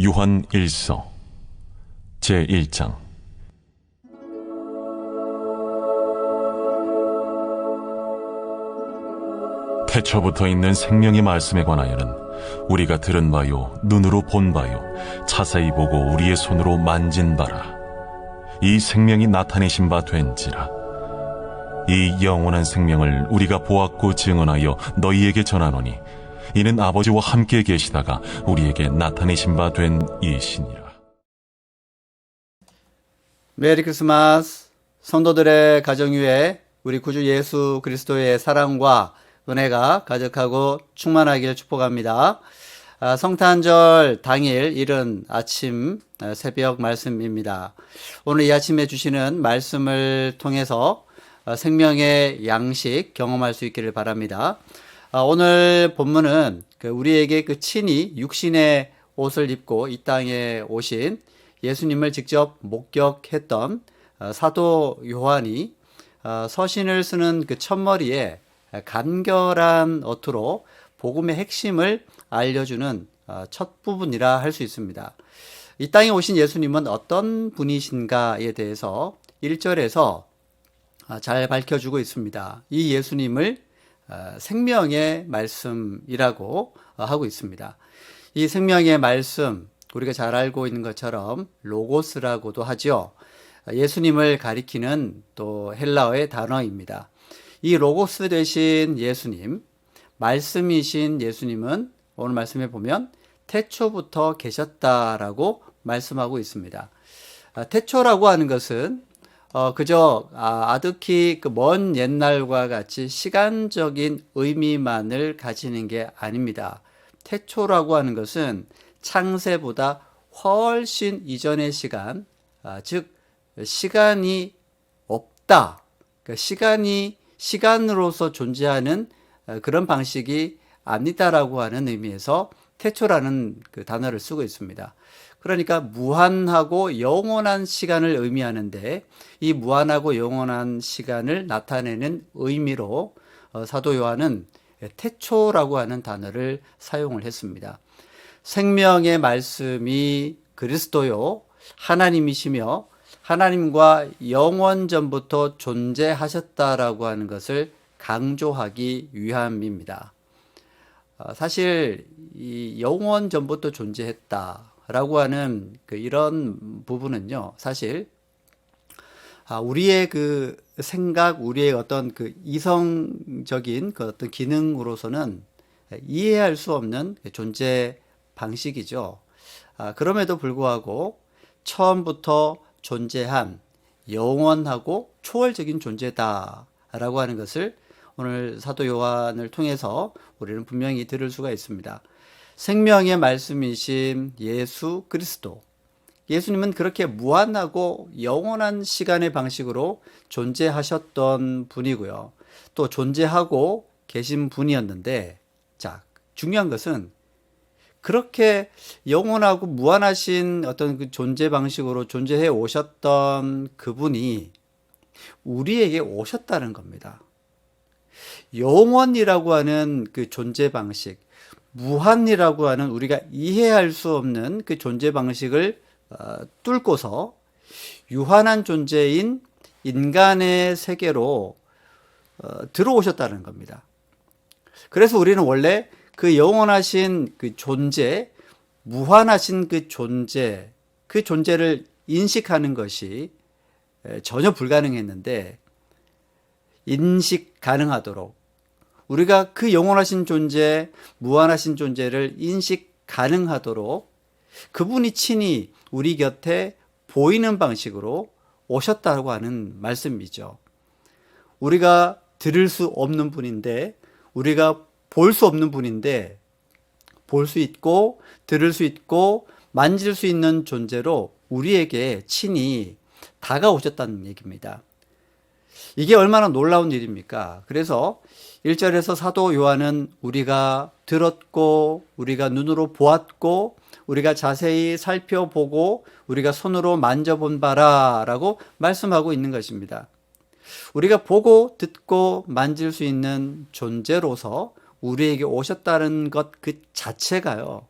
요한 1서 제1장. 태초부터 있는 생명의 말씀에 관하여는 우리가 들은 바요 눈으로 본 바요 자세히 보고 우리의 손으로 만진 바라. 이 생명이 나타내신 바 된지라. 이 영원한 생명을 우리가 보았고 증언하여 너희에게 전하노니 이는 아버지와 함께 계시다가 우리에게 나타내신 바 된 이시니라. 메리 크리스마스. 성도들의 가정 위에 우리 구주 예수 그리스도의 사랑과 은혜가 가득하고 충만하길 축복합니다. 성탄절 당일 이른 아침 새벽 말씀입니다. 오늘 이 아침에 주시는 말씀을 통해서 생명의 양식 경험할 수 있기를 바랍니다. 오늘 본문은 우리에게 친히 육신의 옷을 입고 이 땅에 오신 예수님을 직접 목격했던 사도 요한이 서신을 쓰는 첫머리에 간결한 어투로 복음의 핵심을 알려주는 첫 부분이라 할 수 있습니다. 이 땅에 오신 예수님은 어떤 분이신가에 대해서 1절에서 잘 밝혀주고 있습니다. 이 예수님을 생명의 말씀이라고 하고 있습니다. 이 생명의 말씀, 우리가 잘 알고 있는 것처럼 로고스라고도 하죠. 예수님을 가리키는 또 헬라어의 단어입니다. 이 로고스 되신 예수님, 말씀이신 예수님은 오늘 말씀에 보면 태초부터 계셨다라고 말씀하고 있습니다. 태초라고 하는 것은 그저 아득히 먼 옛날과 같이 시간적인 의미만을 가지는 게 아닙니다. 태초라고 하는 것은 창세보다 훨씬 이전의 시간, 즉 시간이 없다. 그러니까 시간으로서 존재하는 그런 방식이 아니다라고 하는 의미에서 태초라는 단어를 쓰고 있습니다. 그러니까 무한하고 영원한 시간을 의미하는데 이 무한하고 영원한 시간을 나타내는 의미로 사도 요한은 태초라고 하는 단어를 사용을 했습니다. 생명의 말씀이 그리스도요 하나님이시며 하나님과 영원 전부터 존재하셨다라고 하는 것을 강조하기 위함입니다. 사실 이 영원 전부터 존재했다라고 하는 이런 부분은요, 사실 우리의 생각, 우리의 어떤 이성적인 어떤 기능으로서는 이해할 수 없는 존재 방식이죠. 그럼에도 불구하고 처음부터 존재한 영원하고 초월적인 존재다라고 하는 것을 오늘 사도 요한을 통해서 우리는 분명히 들을 수가 있습니다. 생명의 말씀이신 예수 그리스도. 예수님은 그렇게 무한하고 영원한 시간의 방식으로 존재하셨던 분이고요. 또 존재하고 계신 분이었는데, 자, 중요한 것은 그렇게 영원하고 무한하신 어떤 존재 방식으로 존재해 오셨던 그분이 우리에게 오셨다는 겁니다. 영원이라고 하는 존재 방식, 무한이라고 하는 우리가 이해할 수 없는 존재 방식을 뚫고서 유한한 존재인 인간의 세계로 들어오셨다는 겁니다. 그래서 우리는 원래 영원하신 존재, 무한하신 그 존재를 인식하는 것이 전혀 불가능했는데 인식 가능하도록 우리가 영원하신 존재, 무한하신 존재를 인식 가능하도록 그분이 친히 우리 곁에 보이는 방식으로 오셨다고 하는 말씀이죠. 우리가 들을 수 없는 분인데, 우리가 볼 수 없는 분인데, 볼 수 있고 들을 수 있고 만질 수 있는 존재로 우리에게 친히 다가오셨다는 얘기입니다. 이게 얼마나 놀라운 일입니까? 그래서 1절에서 사도 요한은 우리가 들었고 우리가 눈으로 보았고 우리가 자세히 살펴보고 우리가 손으로 만져본 바라 라고 말씀하고 있는 것입니다. 우리가 보고 듣고 만질 수 있는 존재로서 우리에게 오셨다는 것 그 자체가요,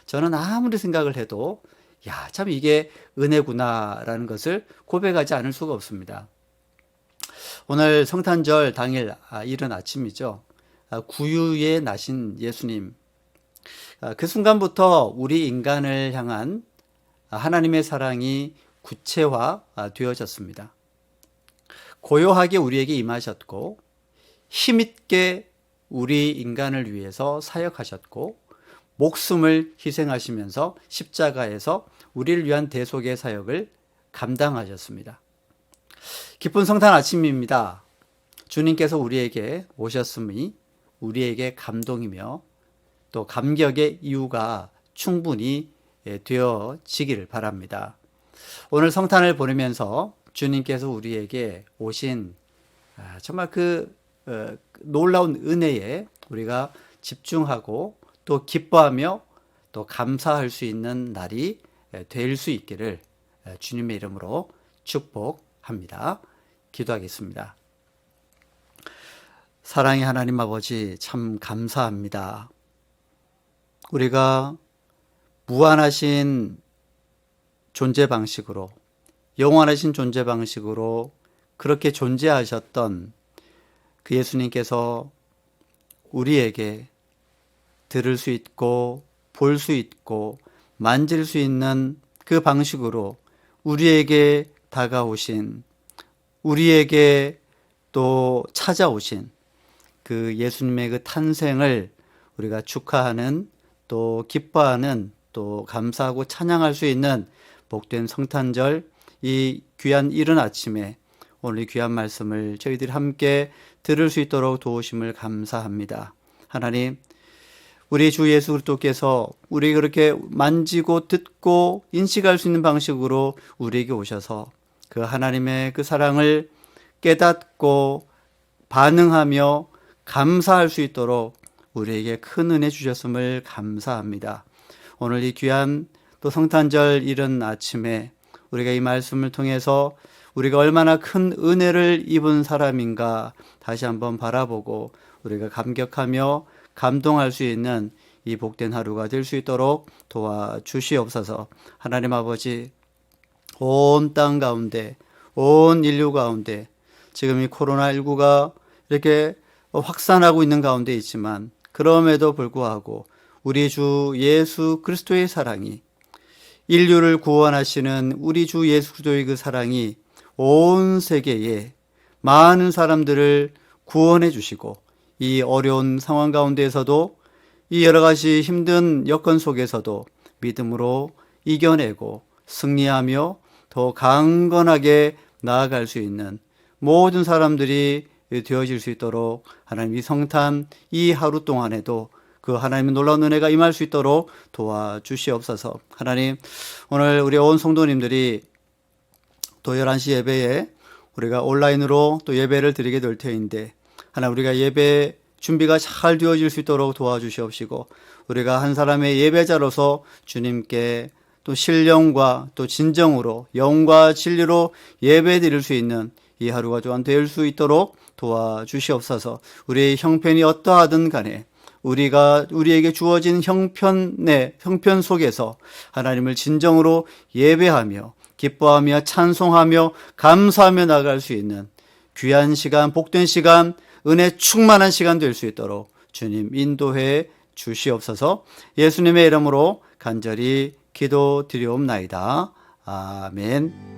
저는 아무리 생각을 해도 야, 참 이게 은혜구나라는 것을 고백하지 않을 수가 없습니다. 오늘 성탄절 당일 이른 아침이죠. 구유에 나신 예수님. 그 순간부터 우리 인간을 향한 하나님의 사랑이 구체화 되어졌습니다. 고요하게 우리에게 임하셨고 힘있게 우리 인간을 위해서 사역하셨고 목숨을 희생하시면서 십자가에서 우리를 위한 대속의 사역을 감당하셨습니다. 기쁜 성탄 아침입니다. 주님께서 우리에게 오셨음이 우리에게 감동이며 또 감격의 이유가 충분히 되어지기를 바랍니다. 오늘 성탄을 보내면서 주님께서 우리에게 오신 정말 그 놀라운 은혜에 우리가 집중하고 또 기뻐하며 또 감사할 수 있는 날이 될 수 있기를 주님의 이름으로 축복합니다. 기도하겠습니다. 사랑의 하나님 아버지, 참 감사합니다. 우리가 무한하신 존재 방식으로, 영원하신 존재 방식으로 그렇게 존재하셨던 그 예수님께서 우리에게 들을 수 있고 볼 수 있고 만질 수 있는 그 방식으로 우리에게 다가오신, 우리에게 또 찾아오신 그 예수님의 그 탄생을 우리가 축하하는, 또 기뻐하는, 또 감사하고 찬양할 수 있는 복된 성탄절, 이 귀한 이른 아침에 오늘 이 귀한 말씀을 저희들이 함께 들을 수 있도록 도우심을 감사합니다. 하나님, 우리 주 예수 그리스도께서 우리 그렇게 만지고 듣고 인식할 수 있는 방식으로 우리에게 오셔서 그 하나님의 그 사랑을 깨닫고 반응하며 감사할 수 있도록 우리에게 큰 은혜 주셨음을 감사합니다. 오늘 이 귀한 또 성탄절 이른 아침에 우리가 이 말씀을 통해서 우리가 얼마나 큰 은혜를 입은 사람인가 다시 한번 바라보고 우리가 감격하며 감동할 수 있는 이 복된 하루가 될 수 있도록 도와주시옵소서. 하나님 아버지, 온 땅 가운데, 온 인류 가운데 지금 이 코로나19가 이렇게 확산하고 있는 가운데 있지만 그럼에도 불구하고 우리 주 예수 그리스도의 사랑이, 인류를 구원하시는 우리 주 예수 그리스도의 그 사랑이 온 세계에 많은 사람들을 구원해 주시고 이 어려운 상황 가운데에서도 이 여러 가지 힘든 여건 속에서도 믿음으로 이겨내고 승리하며 더 강건하게 나아갈 수 있는 모든 사람들이 되어질 수 있도록 하나님 이 성탄 이 하루 동안에도 그 하나님의 놀라운 은혜가 임할 수 있도록 도와주시옵소서. 하나님, 오늘 우리 온 성도님들이 또 11시 예배에 우리가 온라인으로 또 예배를 드리게 될 터인데 하나님, 우리가 예배 준비가 잘 되어질 수 있도록 도와주시옵시고 우리가 한 사람의 예배자로서 주님께 또 신령과 또 진정으로 영과 진리로 예배 드릴 수 있는 이 하루가 또한 될 수 있도록 도와주시옵소서. 우리의 형편이 어떠하든 간에 우리에게 주어진 형편 속에서 하나님을 진정으로 예배하며 기뻐하며 찬송하며 감사하며 나아갈 수 있는 귀한 시간, 복된 시간, 은혜 충만한 시간 될 수 있도록 주님 인도해 주시옵소서. 예수님의 이름으로 간절히 기도드리옵나이다. 아멘.